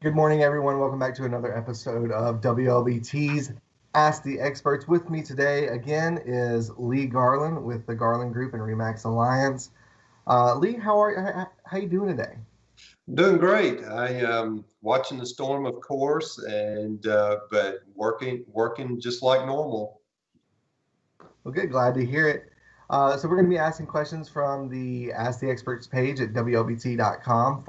Good morning, everyone. Welcome back to another episode of WLBT's Ask the Experts. With me today, again, is Lee Garland with the Garland Group and Remax Alliance. Lee, how you doing today? Doing great. I am watching the storm, of course, and but working just like normal. Well, good. Glad to hear it. So we're going to be asking questions from the Ask the Experts page at WLBT.com/.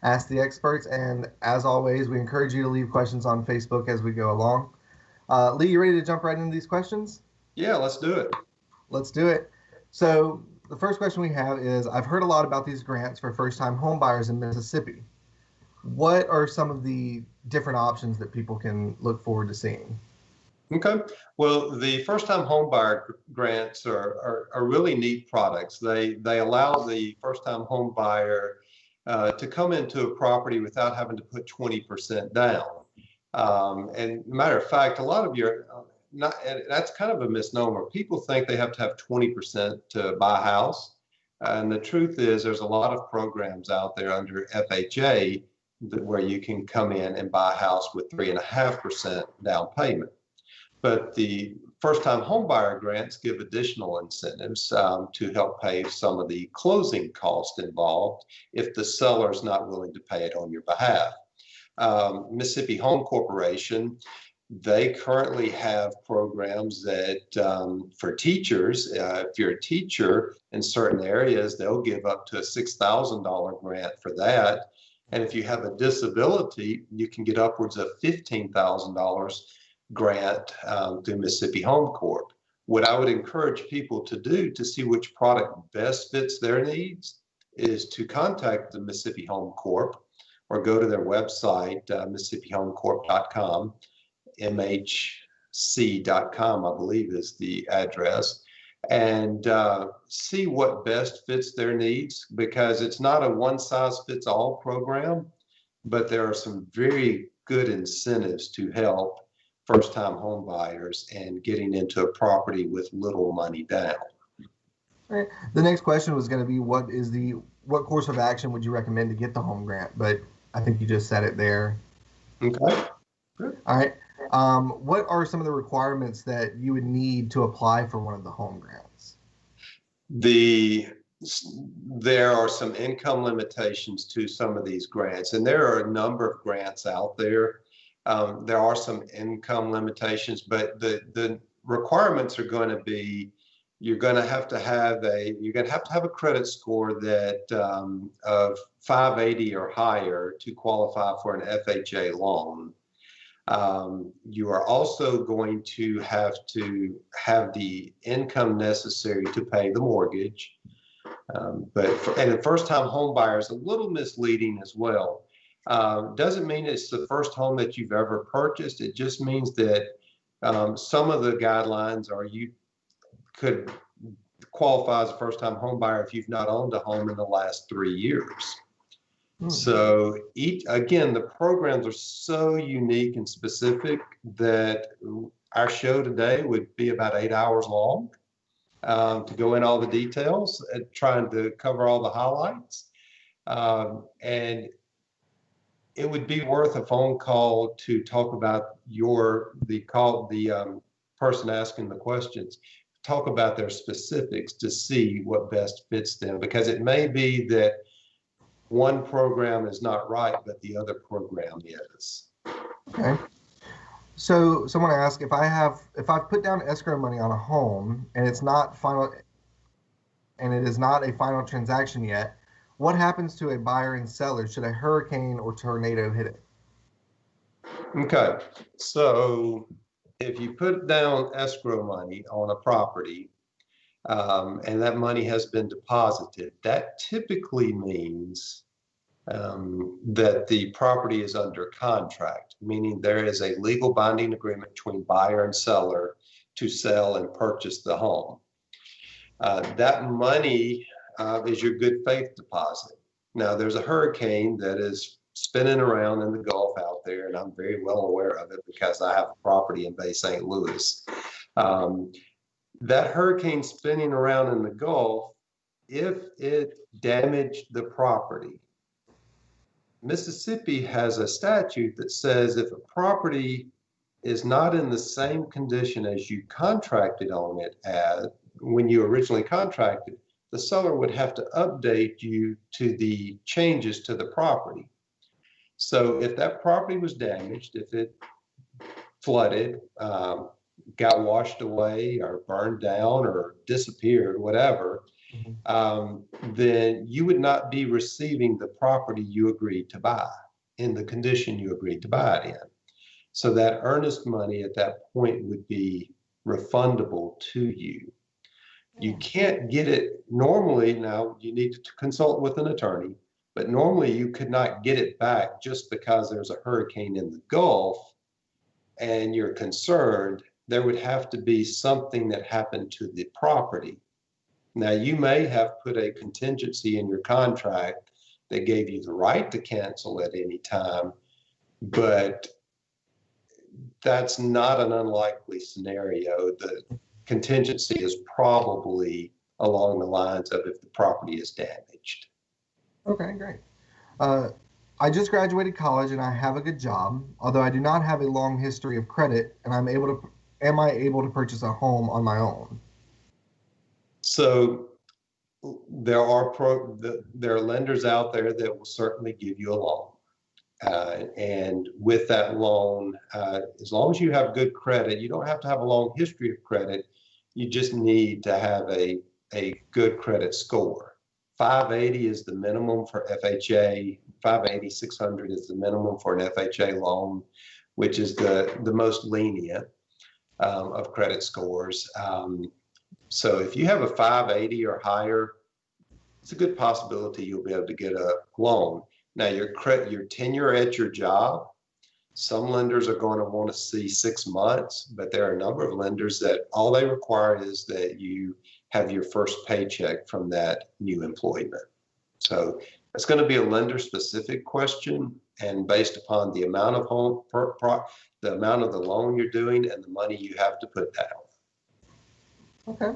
Ask the Experts. And as always, we encourage you to leave questions on Facebook as we go along. Lee, you ready to jump right into these questions? Yeah, let's do it. Let's do it. So the first question we have is, I've heard a lot about these grants for first-time home buyers in Mississippi. What are some of the different options that people can look forward to seeing? Okay. Well, the first-time home buyer grants are really neat products. They allow the first-time home buyer to come into a property without having to put 20% down. And matter of fact, a lot of your not and that's kind of a misnomer. People think they have to have 20% to buy a house. And the truth is there's a lot of programs out there under FHA where you can come in and buy a house with 3.5% down payment. But the first-time homebuyer grants give additional incentives to help pay some of the closing costs involved if the seller is not willing to pay it on your behalf. Mississippi Home Corporation, they currently have programs that for teachers, if you're a teacher in certain areas, they'll give up to a $6,000 grant for that. And if you have a disability, you can get upwards of $15,000 grant through Mississippi Home Corp. What I would encourage people to do to see which product best fits their needs is to contact the Mississippi Home Corp or go to their website, MississippiHomeCorp.com, MHC.com, I believe is the address, and see what best fits their needs, because it's not a one-size-fits-all program, but there are some very good incentives to help first-time home buyers and getting into a property with little money down. Right. The next question was going to be, what course of action would you recommend to get the home grant? But I think you just said it there. Okay. Good. All right. What are some of the requirements that you would need to apply for one of the home grants? There are some income limitations to some of these grants, and there are a number of grants out there. There are some income limitations, but the requirements are going to be, you're going to have to have a credit score that of 580 or higher to qualify for an FHA loan. You are also going to have the income necessary to pay the mortgage. And the first-time home buyer is a little misleading as well. Doesn't mean it's the first home that you've ever purchased. It just means that some of the guidelines are you could qualify as a first-time home buyer if you've not owned a home in the last 3 years. So again, the programs are so unique and specific that our show today would be about 8 hours long to go in all the details and trying to cover all the highlights. And it would be worth a phone call to talk about the person asking the questions, talk about their specifics to see what best fits them, because it may be that one program is not right, but the other program is. Okay. So someone asked, if I put down escrow money on a home and it is not a final transaction yet, what happens to a buyer and seller should a hurricane or tornado hit it? Okay, so if you put down escrow money on a property and that money has been deposited, that typically means that the property is under contract, meaning there is a legal binding agreement between buyer and seller to sell and purchase the home. That money is your good faith deposit. Now, there's a hurricane that is spinning around in the Gulf out there, and I'm very well aware of it because I have a property in Bay St. Louis. That hurricane spinning around in the Gulf, if it damaged the property, Mississippi has a statute that says if a property is not in the same condition as you contracted on it as when you originally contracted, the seller would have to update you to the changes to the property. So if that property was damaged, if it flooded, got washed away or burned down or disappeared, whatever, then you would not be receiving the property you agreed to buy in the condition you agreed to buy it in. So that earnest money at that point would be refundable to you. You can't get it normally. Now you need to consult with an attorney, but normally you could not get it back just because there's a hurricane in the Gulf and you're concerned. There would have to be something that happened to the property. Now, you may have put a contingency in your contract that gave you the right to cancel at any time, but that's not an unlikely scenario. The contingency is probably along the lines of if the property is damaged. Okay, great. I just graduated college and I have a good job, although I do not have a long history of credit, and am I able to purchase a home on my own? So there are lenders out there that will certainly give you a loan. And with that loan, as long as you have good credit, you don't have to have a long history of credit. You just need to have a good credit score. 580 is the minimum for FHA. 580, 600 is the minimum for an FHA loan, which is the most lenient of credit scores. So if you have a 580 or higher, it's a good possibility you'll be able to get a loan. Now, your tenure at your job, some lenders are going to want to see 6 months, but there are a number of lenders that all they require is that you have your first paycheck from that new employment. So it's going to be a lender-specific question, and based upon the amount of the amount of the loan you're doing and the money you have to put down. Okay.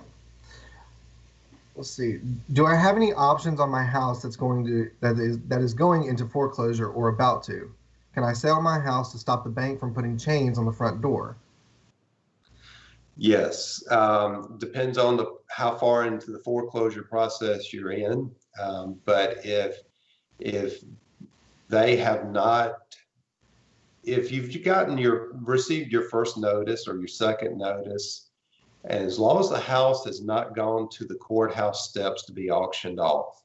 Let's see. Do I have any options on my house that is going into foreclosure or about to? Can I sell my house to stop the bank from putting chains on the front door? Yes. Depends on how far into the foreclosure process you're in. But if they have not, if you've received your first notice or your second notice, and as long as the house has not gone to the courthouse steps to be auctioned off,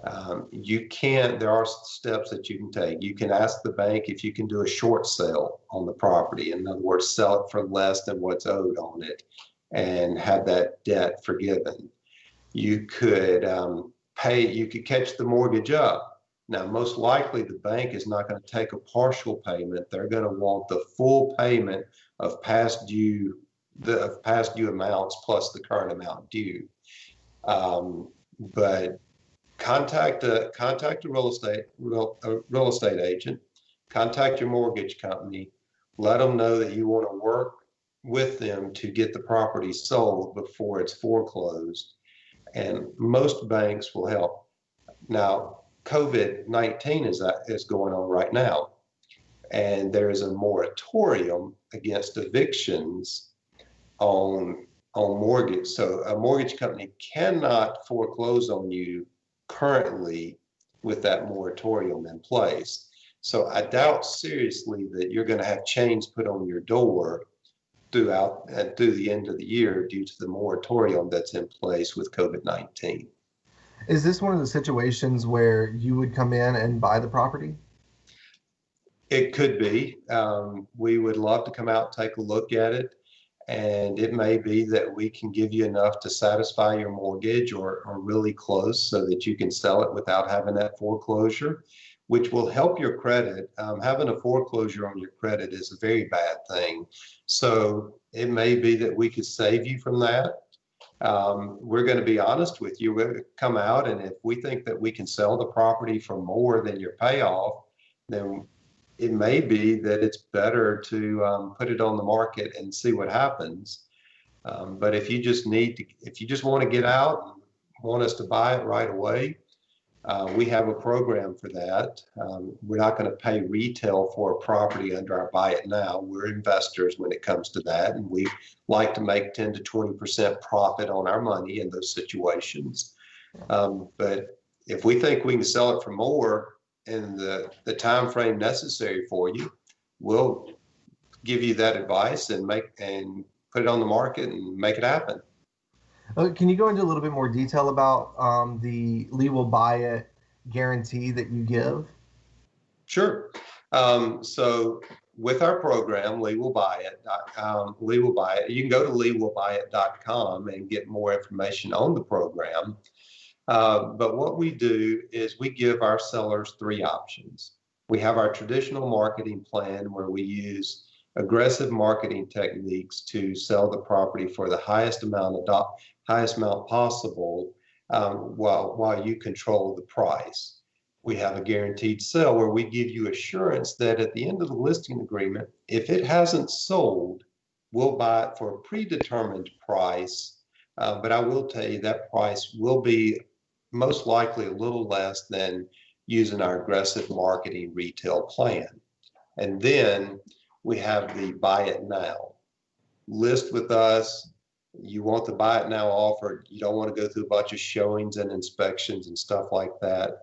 there are steps that you can take. You can ask the bank if you can do a short sale on the property. In other words, sell it for less than what's owed on it and have that debt forgiven. You could catch the mortgage up. Now, most likely the bank is not going to take a partial payment. They're going to want the full payment of past due amounts plus the current amount due. But contact a real estate agent, contact your mortgage company, let them know that you want to work with them to get the property sold before it's foreclosed. And most banks will help. Now, COVID-19 is going on right now, and there is a moratorium against evictions on mortgage. So a mortgage company cannot foreclose on you currently with that moratorium in place. So I doubt seriously that you're going to have chains put on your door through the end of the year due to the moratorium that's in place with COVID-19. Is this one of the situations where you would come in and buy the property? It could be. We would love to come out, take a look at it. And it may be that we can give you enough to satisfy your mortgage or really close so that you can sell it without having that foreclosure, which will help your credit. Having a foreclosure on your credit is a very bad thing. So it may be that we could save you from that. We're going to be honest with you. We're going to come out, and if we think that we can sell the property for more than your payoff, then it may be that it's better to put it on the market and see what happens. But if you just want to get out and want us to buy it right away, We have a program for that. We're not going to pay retail for a property under our buy it now. We're investors when it comes to that, and we like to make 10 to 20% profit on our money in those situations. But if we think we can sell it for more in the time frame necessary for you, we'll give you that advice and put it on the market and make it happen. Can you go into a little bit more detail about the We Will Buy It guarantee that you give? Sure. So with our program, We Will Buy It, you can go to WeWillBuyIt.com and get more information on the program. But what we do is we give our sellers three options. We have our traditional marketing plan where we use aggressive marketing techniques to sell the property for the highest amount possible, while you control the price. We have a guaranteed sale where we give you assurance that at the end of the listing agreement, if it hasn't sold, we'll buy it for a predetermined price. But I will tell you that price will be most likely a little less than using our aggressive marketing retail plan. And then we have the buy it now. List with us. You want the buy it now offer. You don't want to go through a bunch of showings and inspections and stuff like that.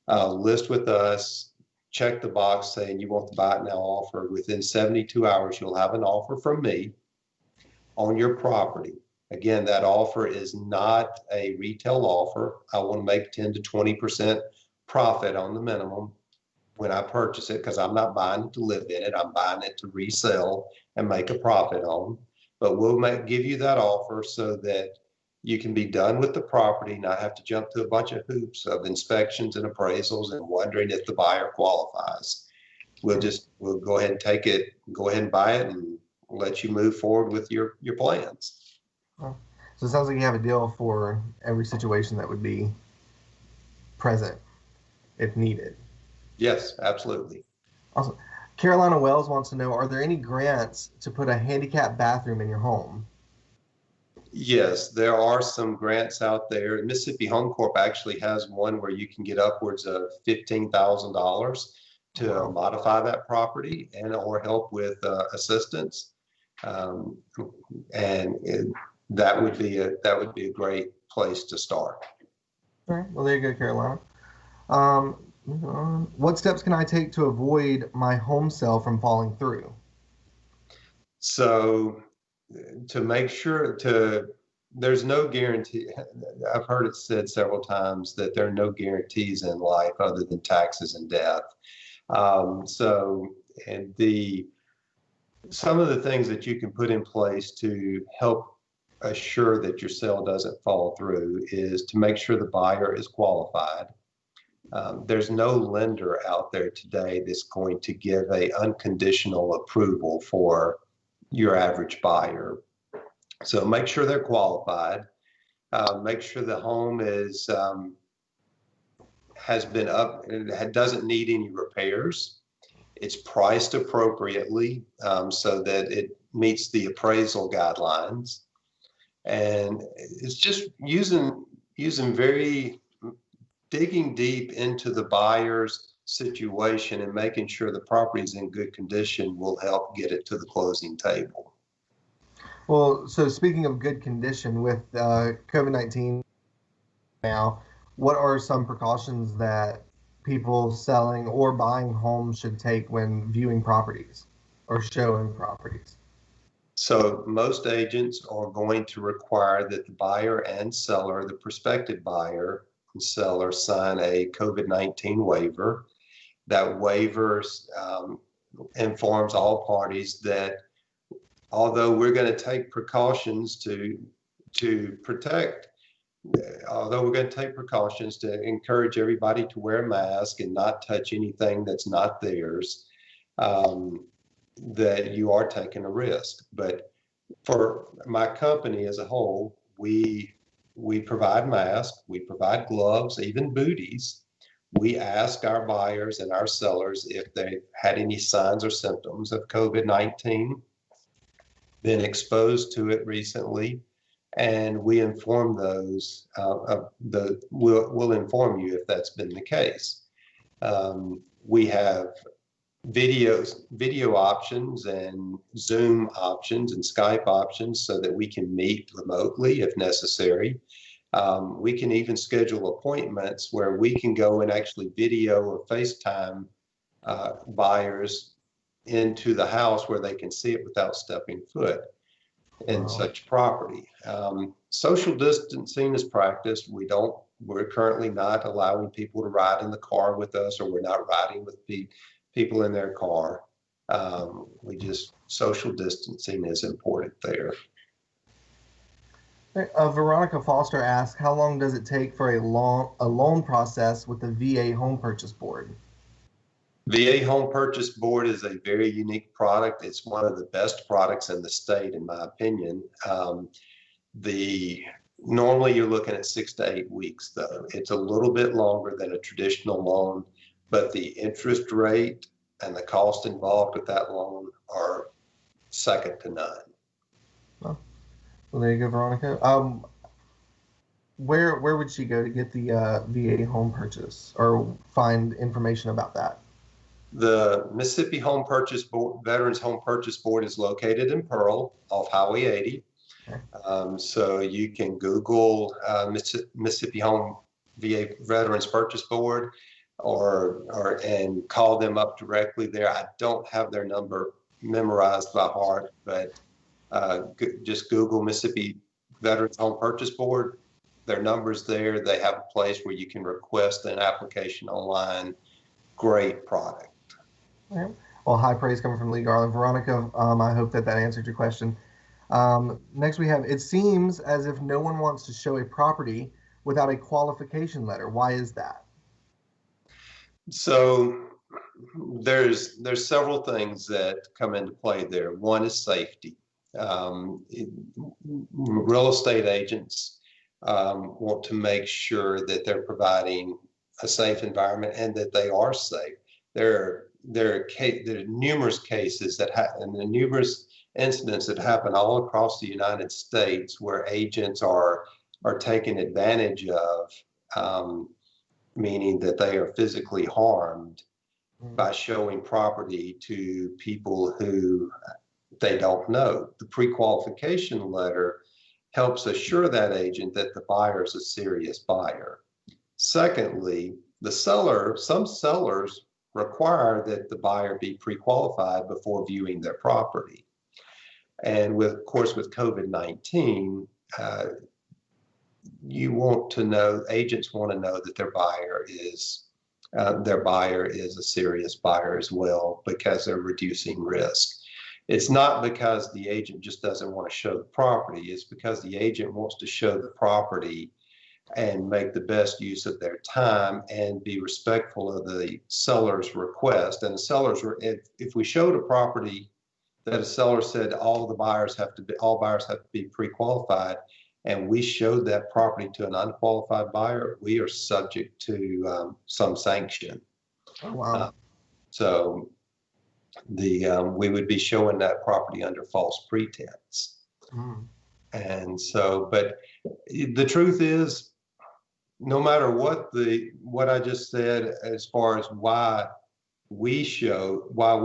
List with us. Check the box saying you want the buy it now offer. Within 72 hours, you'll have an offer from me on your property. Again, that offer is not a retail offer. I want to make 10 to 20% profit on the minimum when I purchase it, because I'm not buying it to live in it. I'm buying it to resell and make a profit on. But we'll give you that offer so that you can be done with the property, not have to jump through a bunch of hoops of inspections and appraisals and wondering if the buyer qualifies. We'll go ahead and take it, go ahead and buy it, and let you move forward with your plans. So it sounds like you have a deal for every situation that would be present if needed. Yes, absolutely. Awesome. Carolina Wells wants to know, are there any grants to put a handicap bathroom in your home? Yes, there are some grants out there. Mississippi Home Corp actually has one where you can get upwards of $15,000 to modify that property or help with assistance. That would be a great place to start. All right. Well, there you go, Carolina. What steps can I take to avoid my home sale from falling through? So to make sure there's no guarantee. I've heard it said several times that there are no guarantees in life other than taxes and death. Some of the things that you can put in place to help assure that your sale doesn't fall through is to make sure the buyer is qualified. There's no lender out there today that's going to give an unconditional approval for your average buyer. So make sure they're qualified. Make sure the home has been up and it doesn't need any repairs. It's priced appropriately so that it meets the appraisal guidelines. And it's just digging deep into the buyer's situation and making sure the property is in good condition will help get it to the closing table. Well, so speaking of good condition with COVID-19 now, what are some precautions that people selling or buying homes should take when viewing properties or showing properties? So most agents are going to require that the buyer and seller, the prospective buyer and seller, sign a COVID-19 waiver. That waiver informs all parties that although we're going to take precautions to encourage everybody to wear a mask and not touch anything that's not theirs, that you are taking a risk. But for my company as a whole, we provide masks, we provide gloves, even booties. We ask our buyers and our sellers if they've had any signs or symptoms of COVID-19, been exposed to it recently, and we inform those. We'll inform you if that's been the case. We have video options and Zoom options and Skype options so that we can meet remotely if necessary. We can even schedule appointments where we can go and actually video or FaceTime buyers into the house where they can see it without stepping foot in such property. Social distancing is practiced. We're currently not allowing people to ride in the car with us, or we're not riding with people in their car. Social distancing is important there. Veronica Foster asks, how long does it take for a loan process with the VA Home Purchase Board? VA Home Purchase Board is a very unique product. It's one of the best products in the state, in my opinion. Normally you're looking at 6 to 8 weeks, though. It's a little bit longer than a traditional loan, but the interest rate and the cost involved with that loan are second to none. Well, there you go, Veronica. Where would she go to get the VA home purchase or find information about that? The Mississippi Home Purchase Board, Veterans Home Purchase Board, is located in Pearl off Highway 80. Okay. So you can Google Mississippi Home VA Veterans Purchase Board and call them up directly there. I don't have their number memorized by heart, but just Google Mississippi Veterans Home Purchase Board. Their number's there. They have a place where you can request an application online. Great product. All right. Well, high praise coming from Lee Garland. Veronica, I hope that answered your question. Next we have, it seems as if no one wants to show a property without a qualification letter. Why is that? So there's several things that come into play there. One is safety. Real estate agents want to make sure that they're providing a safe environment and that they are safe. There are numerous cases and the numerous incidents that happen all across the United States where agents are taken advantage of, meaning that they are physically harmed by showing property to people who they don't know. The pre-qualification letter helps assure that agent that the buyer is a serious buyer. Secondly, some sellers require that the buyer be pre-qualified before viewing their property. And of course, with COVID-19, agents want to know that their buyer is a serious buyer as well, because they're reducing risk. It's not because the agent just doesn't want to show the property. It's because the agent wants to show the property and make the best use of their time and be respectful of the seller's request. And if we showed a property that a seller said all buyers have to be pre-qualified, and we showed that property to an unqualified buyer, we are subject to some sanction. Oh, wow. So we would be showing that property under false pretense. And so, but the truth is, no matter what I just said as far as why we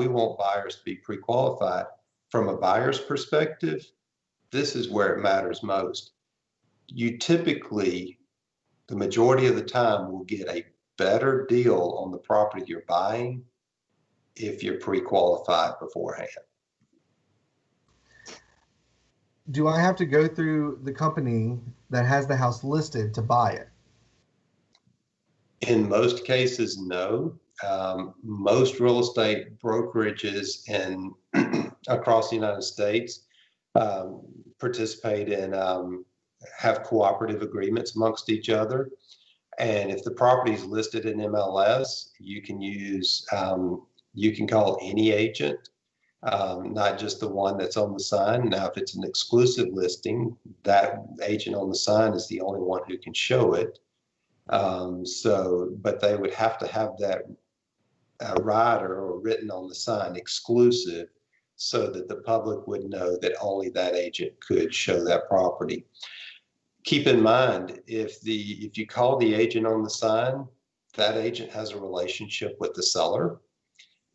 want buyers to be pre-qualified, from a buyer's perspective, this is where it matters most. You typically, the majority of the time, will get a better deal on the property you're buying if you're pre-qualified beforehand. Do I have to go through the company that has the house listed to buy it? In most cases, no. Most real estate brokerages across the United States participate in have cooperative agreements amongst each other. And if the property is listed in MLS, you can call any agent, not just the one that's on the sign. Now, if it's an exclusive listing, that agent on the sign is the only one who can show it. But they would have to have that rider or written on the sign exclusive so that the public would know that only that agent could show that property. Keep in mind, if you call the agent on the sign, that agent has a relationship with the seller,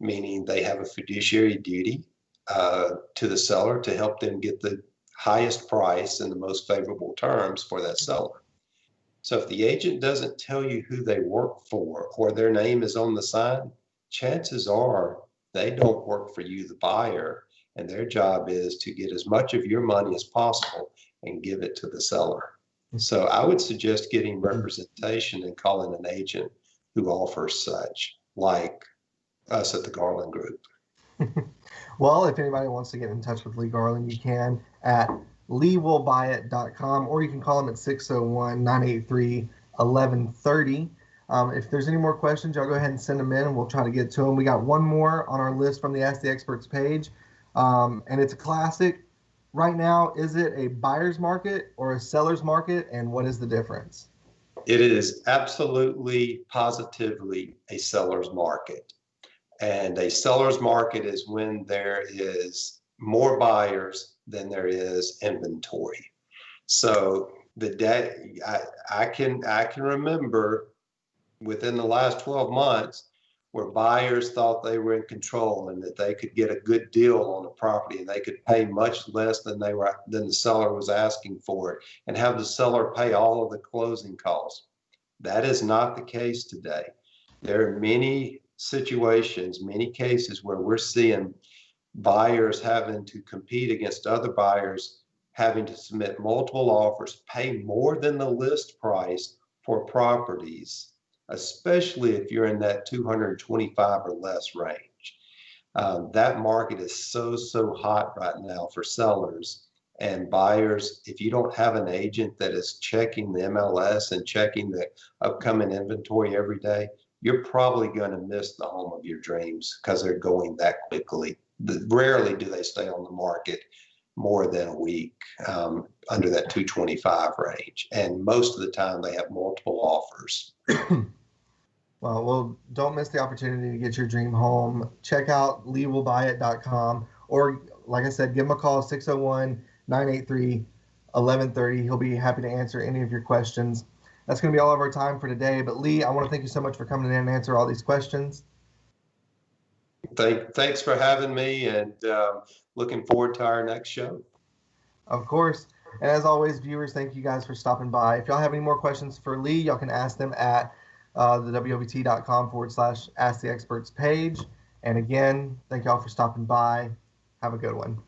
meaning they have a fiduciary duty to the seller to help them get the highest price and the most favorable terms for that seller. So if the agent doesn't tell you who they work for or their name is on the sign, chances are they don't work for you, the buyer, and their job is to get as much of your money as possible and give it to the seller. So I would suggest getting representation and calling an agent who offers such, like us at the Garland Group. Well, if anybody wants to get in touch with Lee Garland, you can at leewillbuyit.com, or you can call him at 601-983-1130. If there's any more questions, y'all go ahead and send them in and we'll try to get to them. We got one more on our list from the Ask the Experts page, and it's a classic. Right now, is it a buyer's market or a seller's market, and what is the difference? It is absolutely, positively a seller's market. And a seller's market is when there is more buyers than there is inventory. So the day I can remember within the last 12 months where buyers thought they were in control and that they could get a good deal on the property and they could pay much less than the seller was asking for it, and have the seller pay all of the closing costs. That is not the case today. There are many situations, many cases where we're seeing buyers having to compete against other buyers, having to submit multiple offers, pay more than the list price for properties, especially if you're in that 225 or less range. That market is so hot right now for sellers and buyers. If you don't have an agent that is checking the MLS and checking the upcoming inventory every day, you're probably going to miss the home of your dreams because they're going that quickly. Rarely do they stay on the market more than a week under that 225 range. And most of the time they have multiple offers. Well, don't miss the opportunity to get your dream home. Check out leewillbuyit.com, or like I said, give him a call, 601-983-1130. He'll be happy to answer any of your questions. That's going to be all of our time for today. But Lee, I want to thank you so much for coming in and answer all these questions. Thanks for having me, and looking forward to our next show. Of course. And as always, viewers, thank you guys for stopping by. If y'all have any more questions for Lee, y'all can ask them at the WOBT.com/Ask the Experts page. And again, thank y'all for stopping by. Have a good one.